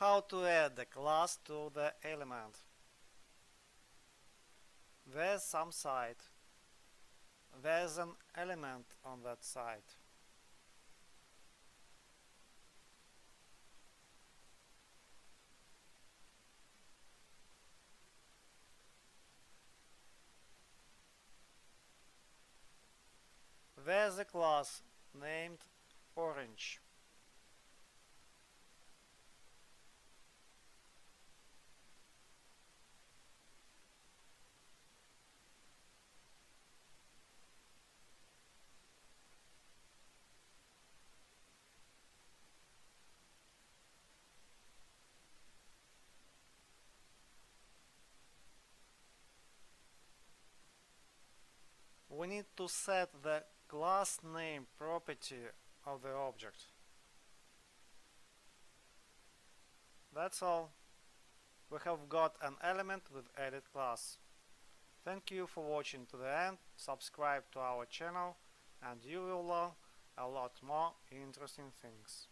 How to add a class to the element. There's some site. There's an element on that site. There's a class named orange. We need to set the class name property of the object. That's all. We have got an element with added class. Thank you for watching to the end. Subscribe to our channel and you will learn a lot more interesting things.